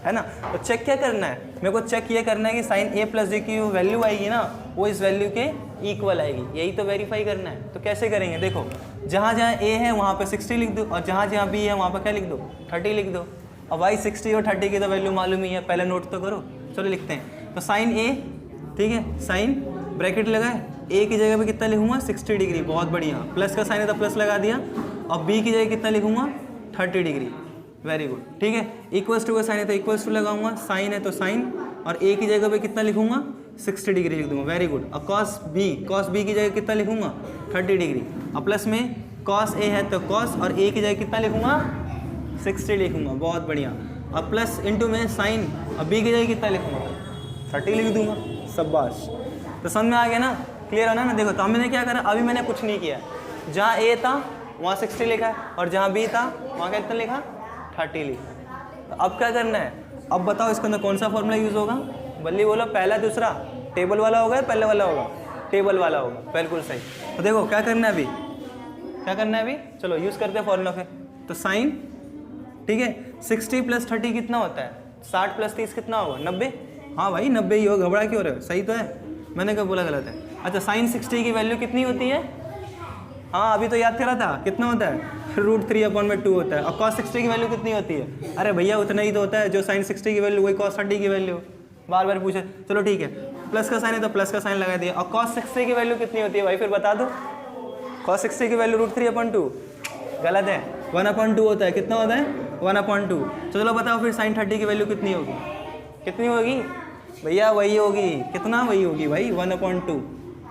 है ना। तो चेक क्या करना है? मेरे को चेक ये करना है कि साइन ए प्लस डी की वैल्यू आएगी ना, वो इस वैल्यू के इक्वल आएगी। यही तो वेरीफाई करना है। तो कैसे करेंगे? देखो जहाँ जहाँ ए है वहाँ पे 60 लिख दो और जहाँ जहाँ बी है वहाँ पर क्या लिख दो? 30 लिख दो। अब भाई 60 और 30 की तो वैल्यू मालूम ही है, पहले नोट तो करो। चलो लिखते हैं। तो साइन ए, ठीक है, साइन ब्रैकेट लगाए, ए की जगह पे कितना लिखूंगा? 60 डिग्री। बहुत बढ़िया। प्लस का साइन है तो प्लस लगा दिया। और बी की जगह कितना लिखूंगा? 30 डिग्री। वेरी गुड, ठीक है। इक्वल्स टू का साइन है तो इक्वल्स टू लगाऊंगा, साइन है तो साइन, और ए की जगह पे कितना लिखूंगा? 60 डिग्री लिख दूंगा। Very good. और कॉस बी की जगह कितना लिखूंगा? 30 डिग्री। और प्लस में कॉस ए है तो कॉस, और ए की जगह कितना लिखूंगा? 60 लिखूंगा। बहुत बढ़िया। अब प्लस इंटू में साइन, और बी की जगह कितना लिखूंगा? 30 लिख दूंगा। शाबाश। तो समझ में आ गया ना? क्लियर है ना? देखो तो मैंने क्या करा, अभी मैंने कुछ नहीं किया। जहाँ ए था वहाँ 60 लिखा है और जहाँ बी था वहाँ क्या कितना लिखा? 30 लिखा। तो अब क्या करना है? अब बताओ इसके अंदर कौन सा फॉर्मूला यूज़ होगा? बल्ली बोलो, पहला दूसरा? टेबल वाला होगा या पहले वाला होगा? टेबल वाला होगा। बिल्कुल सही। तो देखो क्या करना है अभी, क्या करना है अभी? चलो यूज़ करते हैं फॉर्मूला फिर। तो साइन, ठीक है, 60 + 30 कितना होता है? 60 + 30 कितना होगा? 90। हाँ भाई 90 ही हो, घबरा क्यों रहे हो? सही तो है, मैंने क्या बोला गलत है? अच्छा साइन 60 की वैल्यू कितनी होती है? हाँ अभी तो याद करा था, कितना होता है? √3/2 होता है। और cos 60 की वैल्यू कितनी होती है? अरे भैया उतना ही तो होता है, जो sin 60 की वैल्यू वही cos 30 की वैल्यू। बार बार पूछे, चलो ठीक है। प्लस का साइन है तो प्लस का साइन लगा दिया। और cos 60 की वैल्यू कितनी होती है भाई? फिर बता दो। cos 60 की वैल्यू √3/2 गलत है, 1/2 होता है। कितना होता है? 1/2। तो चलो बताओ फिर sin 30 की वैल्यू कितनी होगी? कितनी होगी भैया? वही होगी। कितना? वही होगी भाई, 1/2।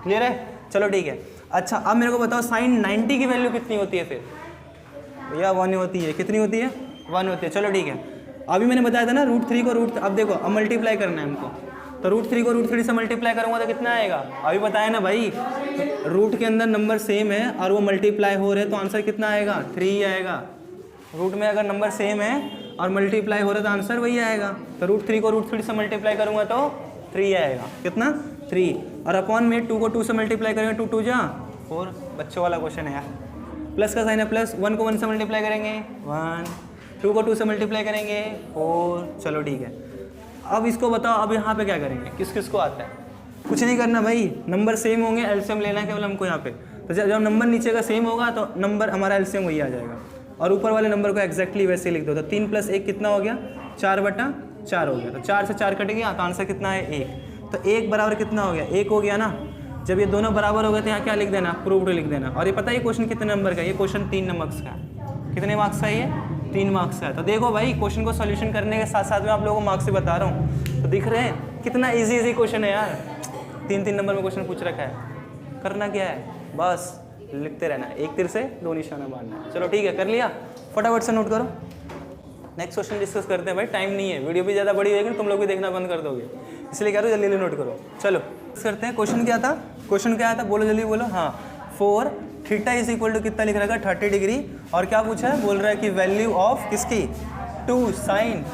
क्लियर है? चलो ठीक है। अच्छा अब मेरे को बताओ साइन 90 की वैल्यू कितनी होती है? फिर भैया 1 होती है। कितनी होती है? 1 होती है। चलो ठीक है। अभी मैंने बताया था ना √3 को अब देखो अब मल्टीप्लाई करना है हमको। तो √3 को √3 से मल्टीप्लाई करूँगा तो कितना आएगा? अभी बताया ना भाई, रूट के अंदर नंबर सेम है और वो मल्टीप्लाई हो रहे हैं तो आंसर कितना आएगा? 3 आएगा। रूट में अगर नंबर सेम है और मल्टीप्लाई हो रहा है तो आंसर वही आएगा। तो √3 को √3 से मल्टीप्लाई करूँगा तो 3 आएगा। कितना? 3। और अपॉन में 2 को 2 से मल्टीप्लाई करेंगे, 2 2 जा 4। बच्चों वाला क्वेश्चन है यार। प्लस का साइन है प्लस, 1 को 1 से मल्टीप्लाई करेंगे 1, 2 को 2 से मल्टीप्लाई करेंगे 4। चलो ठीक है। अब इसको बताओ, अब यहाँ पे क्या करेंगे? किस किस को आता है? कुछ नहीं करना भाई, नंबर सेम होंगे, एलसीएम लेना है केवल हमको यहाँ पे। तो जब नंबर नीचे का सेम होगा तो नंबर हमारा एलसीएम वही आ जाएगा और ऊपर वाले नंबर को एक्जैक्टली वैसे लिख दो। तो 3 + 1 कितना हो गया? 4/4 हो गया। तो 4 से 4 कट गया तो आंसर कितना है? 1। तो 1 बराबर कितना हो गया? 1 हो गया ना। जब ये दोनों बराबर हो गए तो यहाँ क्या लिख देना? प्रूव्ड लिख देना। और ये पता है ये क्वेश्चन कितने नंबर का है? ये क्वेश्चन 3 मार्क्स का है। कितने मार्क्स का है ये? 3 मार्क्स का है। तो देखो भाई क्वेश्चन को सॉल्यूशन करने के साथ साथ में आप लोगों को मार्क्स से बता रहा हूँ, तो दिख रहे हैं कितना इजी क्वेश्चन है यार। 3 नंबर में क्वेश्चन पूछ रखा है। करना क्या है? बस लिखते रहना है, 1 तीर से 2 निशाना मारना है। चलो ठीक है, कर लिया? फटाफट से नोट करो। नेक्स्ट क्वेश्चन डिस्कस करते हैं भाई, टाइम नहीं है। वीडियो भी ज़्यादा बड़ी होगी तुम लोग भी देखना बंद कर दोगे, इसलिए कह रहा हूँ जल्दी नोट करो। चलो करते हैं। क्वेश्चन क्या था? क्वेश्चन क्या था? बोलो जल्दी बोलो। हाँ 4 थीटा इज इक्वल टू कितना लिख रहा है? 30 डिग्री। और क्या पूछा है? बोल रहा है कि वैल्यू ऑफ किसकी? 2 साइन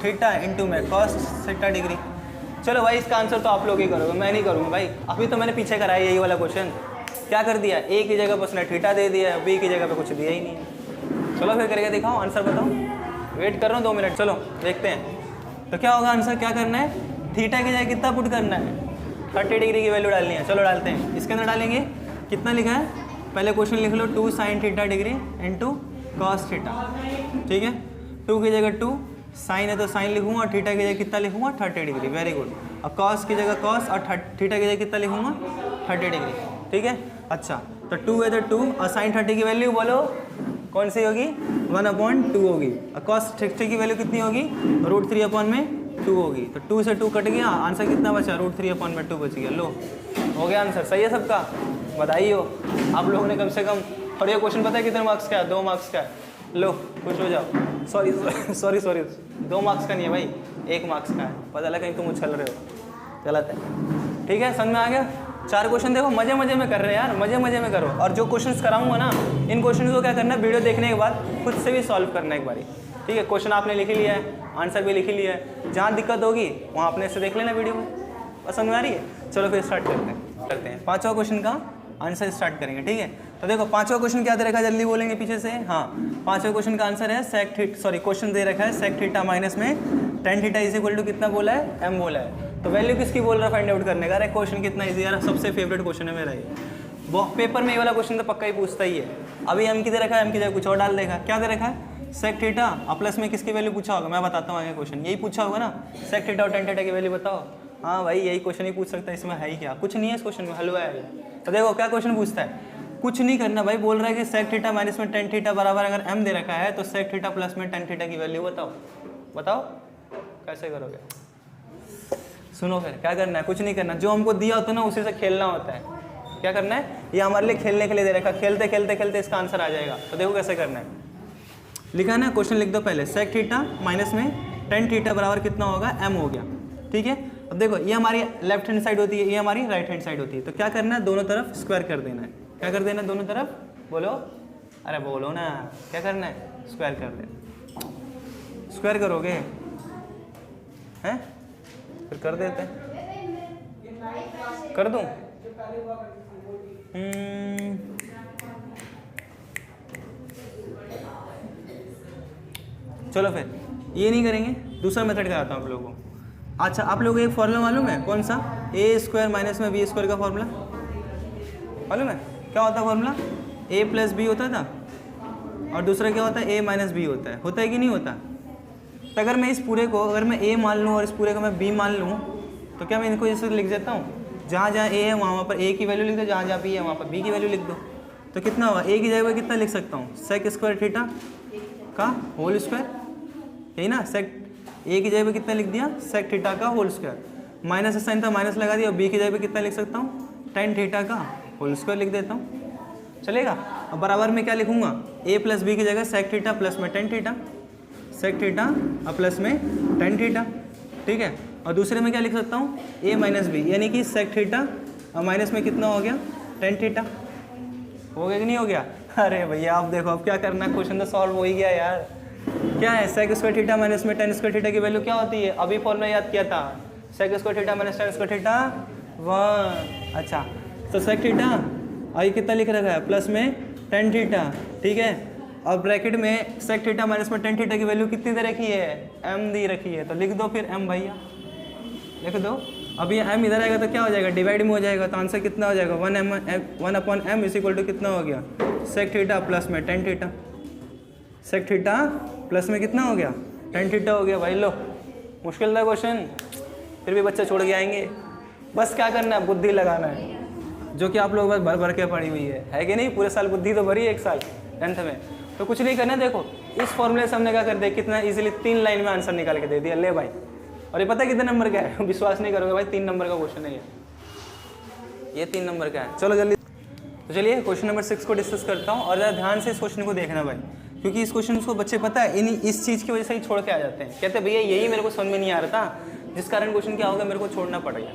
थीटा इंटू में कॉस थीटा डिग्री। चलो भाई इसका आंसर तो आप लोग ही करोगे, मैं नहीं करूँगा भाई। अभी तो मैंने पीछे कराया यही वाला क्वेश्चन। क्या कर दिया? ए की जगह पर उसने थीटा दे दिया, बी की जगह पर कुछ दिया ही नहीं है। चलो फिर करके दिखाओ, आंसर बताओ। वेट कर रहा हूँ 2 मिनट। चलो देखते हैं तो क्या होगा आंसर। क्या करना है? थीटा की जगह कितना पुट करना है? 30 डिग्री की वैल्यू डालनी है। चलो डालते हैं। इसके अंदर डालेंगे कितना लिखा है? पहले क्वेश्चन लिख लो, 2 sine theta degree into cos theta. ठीक है, 2 की जगह 2, साइन है तो साइन लिखूंगा और थीटा की जगह कितना लिखूंगा? 30 डिग्री। Very good. और कॉस की जगह कॉस और थीटा की जगह कितना लिखूंगा? 30 डिग्री। ठीक है। अच्छा तो 2 है तो 2 और साइन 30 की वैल्यू बोलो कौन सी होगी? 1/2 होगी। और कॉस 60 की वैल्यू कितनी होगी? √3/2 2 होगी, तो 2 से 2 कट गया, आंसर कितना बचा, √3/2 बच गया। लो हो गया आंसर, सही है सबका, बधाई हो आप लोगों ने कम से कम। और ये क्वेश्चन पता है कितने मार्क्स का है, 2 मार्क्स का है। लो खुश हो जाओ। सॉरी 2 मार्क्स का नहीं है भाई, 1 मार्क्स का है। पता लगा कहीं तुम उछल रहे हो, गलत है। ठीक है, समझ में आ गया। 4 क्वेश्चन देखो, मजे मजे में कर रहे हैं यार, मजे मजे में करो। और जो क्वेश्चंस कराऊंगा ना, इन क्वेश्चन को क्या करना है, वीडियो देखने के बाद खुद से भी सॉल्व करना एक बारी। ठीक है, क्वेश्चन आपने लिख लिया है, आंसर भी लिख लिया है, जहाँ दिक्कत होगी वहाँ अपने से देख लेना वीडियो में। बस समझ में आ रही है। चलो फिर स्टार्ट करते हैं 5वां क्वेश्चन का आंसर स्टार्ट करेंगे। ठीक है, तो देखो 5वां क्वेश्चन क्या दे रखा है, जल्दी बोलेंगे पीछे से। हाँ, 5वें क्वेश्चन का आंसर है क्वेश्चन दे रखा है सेक थीटा माइनस में tan theta is equal to कितना बोला है, m बोला है। तो वैल्यू किसकी बोल रहा है फाइंड आउट करने का। अरे क्वेश्चन कितना इजी यार, सबसे फेवरेट क्वेश्चन है मेरा ये। पेपर में ये वाला क्वेश्चन तो पक्का ही पूछता ही है। अभी m की दे रखा है, m की जगह कुछ और डाल देगा। क्या दे रखा है, सेक थीटा और प्लस में किसकी वैल्यू पूछा होगा, मैं बताता हूँ आगे क्वेश्चन। यही पूछा होगा ना, सेक थीटा और tan थीटा की वैल्यू बताओ। हाँ भाई, यही क्वेश्चन ही पूछ सकता है, इसमें है ही क्या, कुछ नहीं है इस क्वेश्चन में, हलवा है। तो देखो क्या क्वेश्चन पूछता है, कुछ नहीं करना भाई, बोल रहा है कि सेक थीटा माइनस में tan थीटा बराबर अगर m दे रखा है तो सेक थीटा प्लस में tan थीटा की वैल्यू बताओ कैसे करोगे। सुनो फिर क्या करना है, कुछ नहीं करना, जो हमको दिया होता है ना उसी से खेलना होता है। क्या करना है, ये हमारे लिए खेलने के लिए दे रखा है, खेलते खेलते खेलते इसका आंसर आ जाएगा। तो देखो कैसे करना है, लिखा है ना, क्वेश्चन लिख दो पहले, सेक थीटा माइनस में tan थीटा बराबर कितना होगा, m हो गया। ठीक है, अब देखो ये हमारी लेफ्ट हैंड साइड होती है, ये हमारी राइट हैंड साइड होती है। तो क्या करना है, दोनों तरफ स्क्वायर कर देना है। क्या कर देना है दोनों तरफ, बोलो, अरे बोलो ना, क्या करना है, स्क्वायर कर देना। स्क्वायर करोगे हैं, फिर कर देते हैं, कर दूं। चलो फिर ये नहीं करेंगे, दूसरा मेथड कराता हूँ आप लोगों को। अच्छा, आप लोगों को एक फॉर्मूला मालूम है, कौन सा, a स्क्वायर माइनस में b स्क्वायर का फॉर्मूला मालूम है। क्या होता है फॉर्मूला, a प्लस बी होता था, और दूसरा क्या होता है, a माइनस बी होता है कि नहीं होता। तो अगर मैं इस पूरे को, अगर मैं a मान लूँ और इस पूरे को मैं b मान लूँ, तो क्या मैं इनको जैसे लिख देता हूँ, जहाँ जहाँ a है वहाँ पर a की वैल्यू लिख दो, जहाँ जहाँ b है वहाँ पर b की वैल्यू लिख दो। तो कितना होगा, a की जगह कितना लिख सकता हूँ, सेक स्क्वायर थीटा का होल स्क्वायर, यही ना, सेक a की जगह पे कितना लिख दिया, सेक थीटा का होल स्क्वायर, माइनस साइन था माइनस लगा दिया, और b की जगह पे कितना लिख सकता हूँ, tan थीटा का होल स्क्वायर लिख देता हूँ, चलेगा। अब बराबर में क्या लिखूंगा, a प्लस बी की जगह सेक थीटा प्लस में tan थीटा, सेक थीटा और प्लस में tan थीटा। ठीक है, और दूसरे में क्या लिख सकता हूँ, a माइनस बी, यानी कि सेक थीटा और माइनस में कितना हो गया, tan थीटा। हो गया कि नहीं हो गया। अरे भैया आप देखो, अब क्या करना है, क्वेश्चन तो सॉल्व हो ही गया यार। क्या है, सेक स्क्वायर थीटा माइनस में tan स्क्वायर थीटा की वैल्यू क्या होती है, अभी फॉर्मूला याद किया था, sec square theta minus tan square theta 1। अच्छा, तो सेक थीटा और ये कितना लिख रखा है, प्लस में tan थीटा। ठीक है, और ब्रैकेट में सेक थीटा माइनस में tan थीटा की वैल्यू कितनी दे रखी है, m दी रखी है। तो लिख दो फिर m भैया, लिख दो। अब ये m इधर आएगा तो क्या हो जाएगा, डिवाइड में हो जाएगा, तो आंसर कितना हो जाएगा, 1/m इज इक्वल टू कितना हो गया, सेक थीटा प्लस में tan थीटा, सेक थीटा प्लस में कितना हो गया, tan थीटा हो गया। भाई लो, मुश्किल था क्वेश्चन, फिर भी बच्चे छोड़ के आएंगे। बस क्या करना है, बुद्धि लगाना है, जो कि आप लोग बस भर भर के पड़ी हुई है कि नहीं, पूरे साल बुद्धि तो भरी है, 1 साल 10th में। तो कुछ नहीं करना, देखो इस फॉर्मूले से हमने क्या कर दिया, कितना इजीली 3 लाइन में आंसर निकाल के दे दिया, ले भाई। और ये पता है कितने नंबर का है, विश्वास नहीं करोगे भाई, 3 नंबर का क्वेश्चन है ये 3 नंबर का है। चलो जल्दी, तो चलिए क्वेश्चन नंबर 6 को डिस्कस करता हूँ, और ज़रा ध्यान से इस क्वेश्चन को देखना भाई, क्योंकि इस क्वेश्चन को बच्चे पता है इस चीज़ की वजह से ही छोड़ के आ जाते हैं, कहते हैं भैया यही मेरे को समझ में नहीं आ रहा था, जिस कारण क्वेश्चन क्या होगा, मेरे को छोड़ना पड़ गया।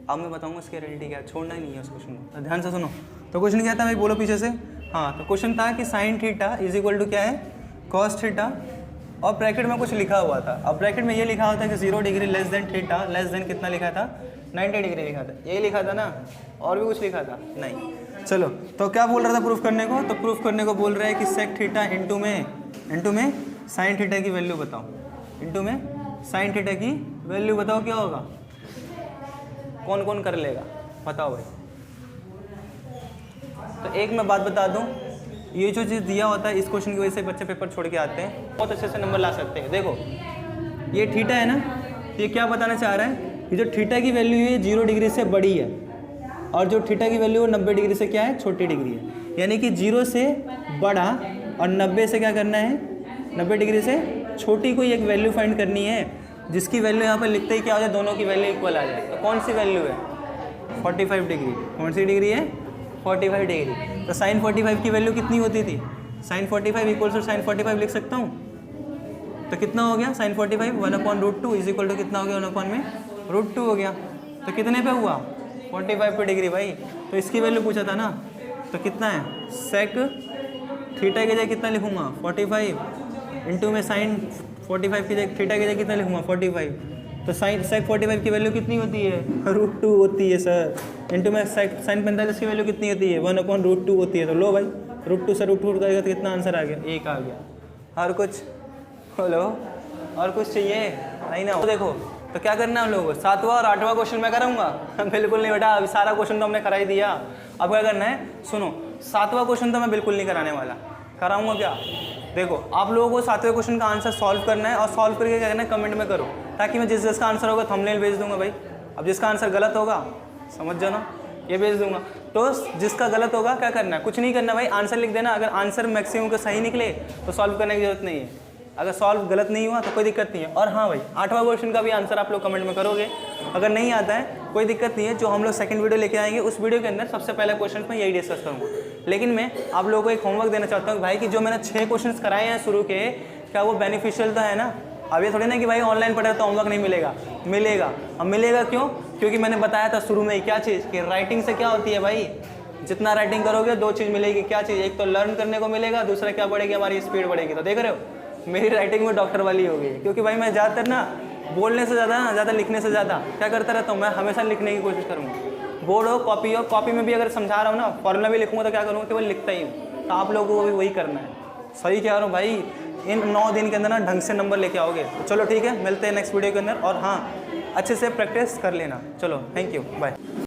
अब मैं बताऊंगा इसकी रियलिटी क्या है, छोड़ना ही नहीं है उस क्वेश्चन को। तो ध्यान से सुनो, तो क्वेश्चन क्या था भाई, बोलो पीछे से। हाँ, तो क्वेश्चन था कि sine theta is equal to क्या है, कॉस थीटा, और ब्रैकेट में कुछ लिखा हुआ था। अब ब्रैकेट में ये लिखा होता है कि 0 degree less than theta less than कितना लिखा था, 90 डिग्री लिखा था, यही लिखा था ना, और भी कुछ लिखा था नहीं। चलो, तो क्या बोल रहा था प्रूफ करने को, तो प्रूफ करने को बोल रहा है कि सेक थीटा इंटू में साइन थीटा की वैल्यू बताओ, इंटू में साइन थीटा की वैल्यू बताओ, क्या होगा, कौन कौन कर लेगा बताओ भाई। तो एक मैं बात बता दूं, ये जो चीज़ दिया होता है इस क्वेश्चन की वजह से बच्चे पेपर छोड़ के आते हैं, बहुत अच्छे से नंबर ला सकते हैं। देखो ये थीटा है ना, ये क्या बताना चाह रहा है, ये जो थीटा की वैल्यू है 0 डिग्री से बड़ी है, और जो थीटा की वैल्यू 90 डिग्री से क्या है, छोटी डिग्री है। यानी कि 0 से बड़ा और 90 से क्या करना है, 90 डिग्री से छोटी कोई एक वैल्यू फाइंड करनी है। जिसकी वैल्यू यहाँ पर लिखते ही क्या हो जाए, दोनों की वैल्यू इक्वल आ जाए। तो कौन सी वैल्यू है? 45 डिग्री। कौन सी डिग्री है? 45 डिग्री। तो साइन 45 की वैल्यू कितनी होती थी? साइन 45 इक्वल टू साइन 45 लिख सकता हूँ। तो कितना हो गया? साइन 45 1/√2 इज इक्वल टू कितना हो गया? 1/√2 हो गया। तो कितने पे हुआ? 45 पे डिग्री भाई। तो इसकी वैल्यू पूछा था ना, तो कितना है? सेक थीटा की जगह कितना लिखूंगा? 45 इंटू में साइन 45 की जगह थीटा की जगह कितना लिखूंगा? 45। तो साइन सेक 45 की वैल्यू कितनी होती है? √2 होती है सर। इंटू में साइन 45 की वैल्यू कितनी होती है? 1/√2 होती है। तो लो भाई, √2 से √2 करेगा तो कितना आंसर आ गया? 1 आ गया। और कुछ बोलो, और कुछ चाहिए? नहीं ना? देखो तो क्या करना है हम लोगों को? 7वां और 8वां क्वेश्चन मैं कराऊंगा? बिल्कुल नहीं बेटा, अभी सारा क्वेश्चन तो हमने करा ही दिया। अब क्या करना है? सुनो, 7वां क्वेश्चन तो मैं बिल्कुल नहीं कराने वाला। कराऊंगा क्या? देखो, आप लोगों को 7वें क्वेश्चन का आंसर सॉल्व करना है, और सॉल्व करके क्या करना है? कमेंट में करो, ताकि मैं जिसका आंसर होगा थंबनेल भेज दूंगा भाई। अब जिसका आंसर गलत होगा, समझ जाना, ये भेज दूंगा। तो जिसका गलत होगा क्या करना है? कुछ नहीं करना भाई, आंसर लिख देना। अगर आंसर मैक्सिमम का सही निकले तो सॉल्व करने की जरूरत नहीं है। अगर सॉल्व गलत नहीं हुआ तो कोई दिक्कत नहीं है। और हाँ भाई, 8वां क्वेश्चन का भी आंसर आप लोग कमेंट में करोगे। अगर नहीं आता है कोई दिक्कत नहीं है, जो हम लोग सेकंड वीडियो लेके आएंगे उस वीडियो के अंदर सबसे पहले क्वेश्चन में यही डिस्कस करूँगा। लेकिन मैं आप लोगों को एक होमवर्क देना चाहता हूँ भाई, कि जो मैंने 6 क्वेश्चन कराए हैं शुरू के, क्या वो बेनिफिशियल तो है ना? अब ये थोड़ी ना कि भाई ऑनलाइन पढ़ा तो होमवर्क नहीं मिलेगा, मिलेगा। अब मिलेगा क्यों? क्योंकि मैंने बताया था शुरू में ही, क्या चीज़ कि राइटिंग से क्या होती है भाई, जितना राइटिंग करोगे 2 चीज़ मिलेगी। क्या चीज़? एक तो लर्न करने को मिलेगा, दूसरा क्या बढ़ेगी? हमारी स्पीड बढ़ेगी। तो देख रहे हो, मेरी राइटिंग में डॉक्टर वाली हो गई, क्योंकि भाई मैं ज़्यादातर ना बोलने से ज़्यादा लिखने से ज़्यादा क्या करता रहता हूँ, मैं हमेशा लिखने की कोशिश करूँगा। बोर्ड हो, कॉपी हो, कॉपी में भी अगर समझा रहा हूँ ना, फॉर्मूला भी लिखूँगा तो क्या करूँगा? केवल लिखता ही हूँ। तो आप लोगों को भी वही करना है। सही कह रहा हूँ भाई, इन 9 दिन के अंदर ना ढंग से नंबर लेके आओगे। तो चलो ठीक है, मिलते हैं नेक्स्ट वीडियो के अंदर। और हाँ, अच्छे से प्रैक्टिस कर लेना। चलो, थैंक यू, बाय।